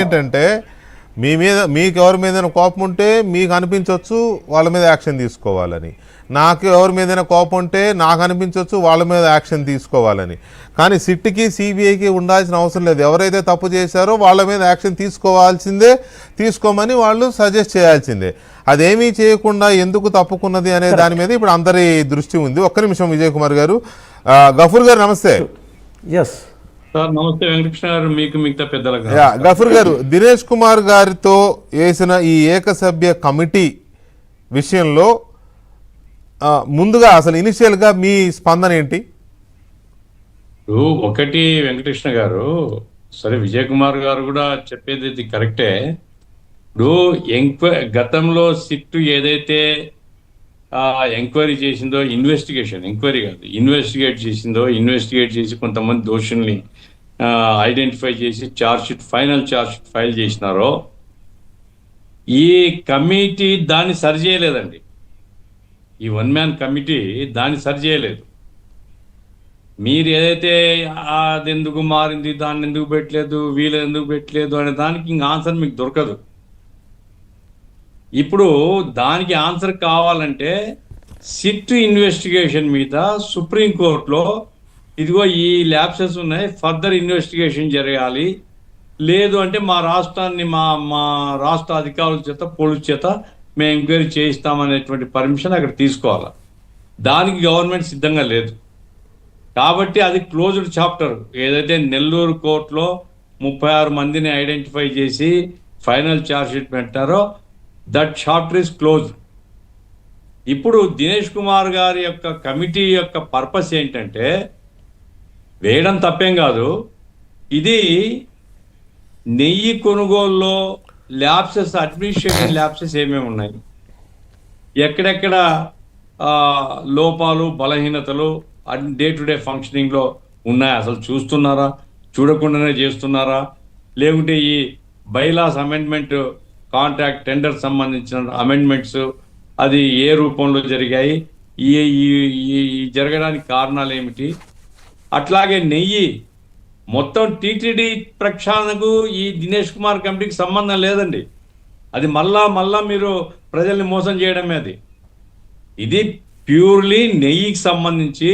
ఏంటంటే మీకు ఎవరి మీద కోపం ఉంటే మీకు అనిపించవచ్చు వాళ్ళ మీద యాక్షన్ తీసుకోవాలని, నాకు ఎవరి మీదైనా కోపం ఉంటే నాకు అనిపించవచ్చు వాళ్ళ మీద యాక్షన్ తీసుకోవాలని. కానీ సిట్కి సిబిఐకి ఉండాల్సిన అవసరం లేదు. ఎవరైతే తప్పు చేశారో వాళ్ళ మీద యాక్షన్ తీసుకోమని వాళ్ళు సజెస్ట్ చేయాల్సిందే. అదేమీ చేయకుండా ఎందుకు తప్పుకున్నది అనే దాని మీద ఇప్పుడు అందరి దృష్టి ఉంది. ఒక్క నిమిషం విజయ్ కుమార్ గారు. గఫూర్ గారు నమస్తే. నమస్తే వెంకటకృష్ణ గారు, మీకు మిగతా పెద్దలకు. గఫూర్ గారు, దినేష్ కుమార్ గారితో వేసిన ఈ ఏకసభ్య కమిటీ విషయంలో ముందుగా అసలు ఇనిషియల్గా మీ స్పందన ఏంటి? ఒకటి వెంకటకృష్ణ గారు, సరే విజయ్ కుమార్ గారు కూడా చెప్పేది ఇది కరెక్టే. ఇప్పుడు గతంలో సిట్టు ఏదైతే ఎంక్వైరీ చేసిందో, ఇన్వెస్టిగేట్ చేసి కొంతమంది దోషుల్ని ఐడెంటిఫై చేసి ఫైనల్ ఛార్జ్ షీట్ ఫైల్ చేసినారో, ఈ కమిటీ దాన్ని సరి చేయలేదండి. ఈ వన్ మ్యాన్ కమిటీ దాన్ని సరి చేయలేదు. మీరు ఏదైతే అది ఎందుకు మారింది, దాన్ని ఎందుకు పెట్టలేదు, వీళ్ళు ఎందుకు పెట్టలేదు అనే దానికి ఇంక ఆన్సర్ మీకు దొరకదు. ఇప్పుడు దానికి ఆన్సర్ కావాలంటే సిట్ ఇన్వెస్టిగేషన్ మీద సుప్రీంకోర్టులో ఇదిగో ఈ ల్యాప్సెస్ ఉన్నాయి, ఫర్దర్ ఇన్వెస్టిగేషన్ జరగాలి, లేదు అంటే మా రాష్ట్రాన్ని మా రాష్ట్ర అధికారుల చేత, పోలీసు చేత మేము ఎంక్వైరీ చేయిస్తామనేటువంటి పర్మిషన్ అక్కడ తీసుకోవాలి. దానికి గవర్నమెంట్ సిద్ధంగా లేదు. కాబట్టి అది క్లోజ్డ్ చాప్టర్. ఏదైతే నెల్లూరు కోర్టులో 36 మందిని ఐడెంటిఫై చేసి ఫైనల్ ఛార్జ్ షీట్ పెట్టారో, దట్ చాప్టర్ ఈస్ క్లోజ్. ఇప్పుడు దినేష్ కుమార్ గారి యొక్క కమిటీ యొక్క పర్పస్ ఏంటంటే, వేయడం తప్పేం కాదు, ఇది నెయ్యి కొనుగోలులో ల్యాప్సెస్, అడ్మినిస్ట్రేషన్ ల్యాప్సెస్ ఏమేమి ఉన్నాయి, ఎక్కడెక్కడ లోపాలు, బలహీనతలు డే టు డే ఫంక్షనింగ్లో ఉన్నాయి, అసలు చూస్తున్నారా, చూడకుండానే చేస్తున్నారా, లేకుంటే ఈ బైలాస్ అమెండ్మెంట్, కాంట్రాక్ట్ టెండర్ సంబంధించిన అమెండ్మెంట్స్ అది ఏ రూపంలో జరిగాయి, ఈ జరగడానికి కారణాలు ఏమిటి. అట్లాగే నెయ్యి మొత్తం టీటీడీ ప్రక్షాళనకు ఈ దినేష్ కుమార్ కమిటీకి సంబంధం లేదండి. అది మళ్ళా మీరు ప్రజల్ని మోసం చేయడమే. ఇది ప్యూర్లీ నెయ్యికి సంబంధించి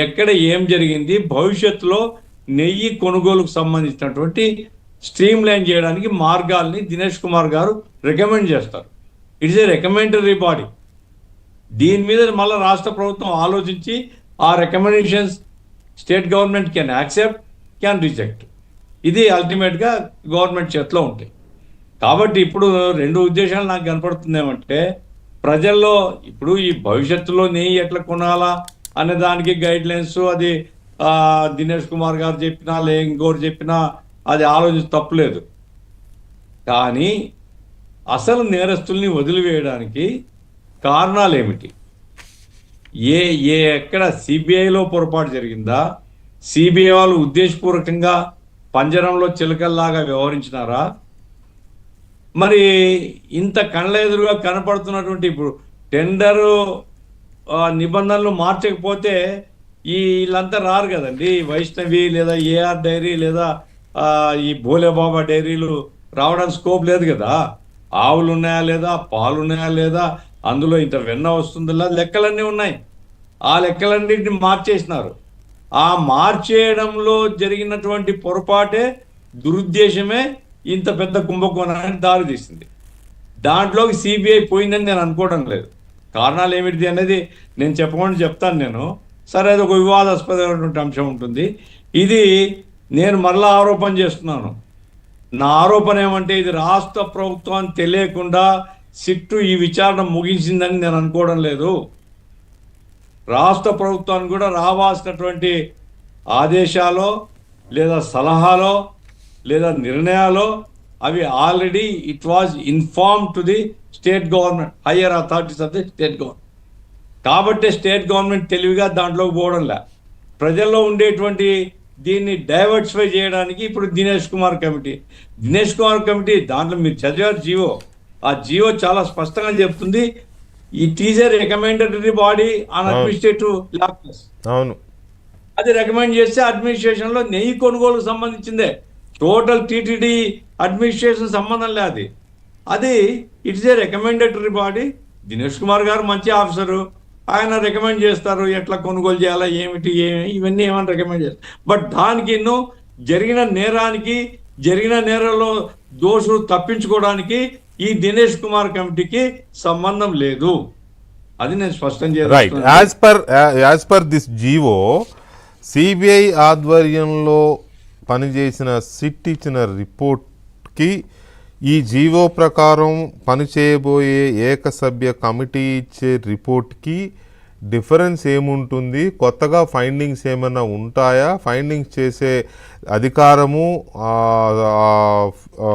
ఎక్కడ ఏం జరిగింది, భవిష్యత్తులో నెయ్యి కొనుగోలుకు సంబంధించినటువంటి స్ట్రీమ్ లైన్ చేయడానికి మార్గాల్ని దినేష్ కుమార్ గారు రికమెండ్ చేస్తారు. It's a recommendatory body. దీని మీద మళ్ళీ రాష్ట్ర ప్రభుత్వం ఆలోచించి ఆ recommendations state government can accept, can reject. ఇది అల్టిమేట్గా గవర్నమెంట్ చేతిలో ఉంటాయి. కాబట్టి ఇప్పుడు రెండు ఉద్దేశాలు నాకు కనపడుతుంది. ఏమంటే, ప్రజల్లో ఇప్పుడు ఈ భవిష్యత్తులో నెయ్యి ఎట్లా కొనాలా అనే దానికి గైడ్ లైన్స్ అది దినేష్ కుమార్ గారు చెప్పినా ఇంకోరు చెప్పినా అది ఆలోచించి తప్పులేదు. కానీ అసలు నేరస్తుల్ని వదిలివేయడానికి కారణాలు ఏమిటి, ఎక్కడ సిబిఐలో పొరపాటు జరిగిందా, సిబిఐ వాళ్ళు ఉద్దేశపూర్వకంగా పంజరంలో చిలకల్లాగా వ్యవహరించినారా, మరి ఇంత కళ్ళ ఎదురుగా కనపడుతున్నటువంటి ఇప్పుడు టెండరు నిబంధనలు మార్చకపోతే వీళ్ళంతా రారు కదండి. వైష్ణవి లేదా ఏఆర్ డైరీ లేదా ఈ భోలేబాబా డైరీలు రావడానికి స్కోప్ లేదు కదా. ఆవులు ఉన్నాయా లేదా, పాలు ఉన్నాయా లేదా, అందులో ఇంత వెన్న వస్తుందా, లెక్కలన్నీ ఉన్నాయి. ఆ లెక్కలన్నింటినీ మార్చేసినారు. ఆ మార్చేయడంలో జరిగినటువంటి పొరపాటే, దురుద్దేశమే ఇంత పెద్ద కుంభకోణానికి దారి తీసింది. దాంట్లోకి సిబిఐ పోయిందని నేను అనుకోవడం లేదు. కారణాలు ఏమిటి అనేది నేను చెప్పకుండా చెప్తాను నేను. సరే, అది ఒక వివాదాస్పదమైనటువంటి అంశం ఉంటుంది. ఇది నేను మరలా ఆరోపణ చేస్తున్నాను. నా ఆరోపణ ఏమంటే, ఇది రాష్ట్ర ప్రభుత్వాన్ని తెలియకుండా సిట్టు ఈ విచారణ ముగించిందని నేను అనుకోవడం లేదు. రాష్ట్ర ప్రభుత్వానికి కూడా రావాల్సినటువంటి ఆదేశాలో లేదా సలహాలో లేదా నిర్ణయాలో అవి already it was inform to the state government, higher authorities of the state government. కాబట్టి స్టేట్ గవర్నమెంట్ తెలివిగా దాంట్లోకి పోవడంలే. ప్రజల్లో ఉండేటువంటి దీన్ని డైవర్సిఫై చేయడానికి ఇప్పుడు దినేష్ కుమార్ కమిటీ దాంట్లో మీరు చదివారు జీవో. ఆ జీవో చాలా స్పష్టంగా చెప్తుంది, it is a recommendatory body on administrative lapses. అవును, అది రికమెండ్ చేస్తే అడ్మినిస్ట్రేషన్లో నెయ్యి కొనుగోలుకు సంబంధించిందే. టోటల్ టీటీడీ అడ్మినిస్ట్రేషన్ సంబంధం లేదు అది. అది it's a recommendatory body. Dinesh Kumar గారు మంచి ఆఫీసరు, ఆయన రికమెండ్ చేస్తారు ఎట్లా కొనుగోలు చేయాలా ఏమిటి ఇవన్నీ ఏమని రికమెండ్ చేస్తారు. బట్ దానికి జరిగిన నేరానికి, జరిగిన నేరంలో దోషులు తప్పించుకోవడానికి ఈ దినేష్ కుమార్ కమిటీకి సంబంధం లేదు. అది నేను స్పష్టం right. As per this GO, CBI ఆధ్వర్యంలో పనిచేసిన సిట్ ఇచ్చిన రిపోర్ట్కి ఈ జీవో ప్రకారం పనిచేయబోయే ఏకసభ్య కమిటీ ఇచ్చే రిపోర్ట్కి డిఫరెన్స్ ఏముంటుంది? కొత్తగా ఫైండింగ్స్ ఏమైనా ఉంటాయా? ఫైండింగ్స్ చేసే అధికారము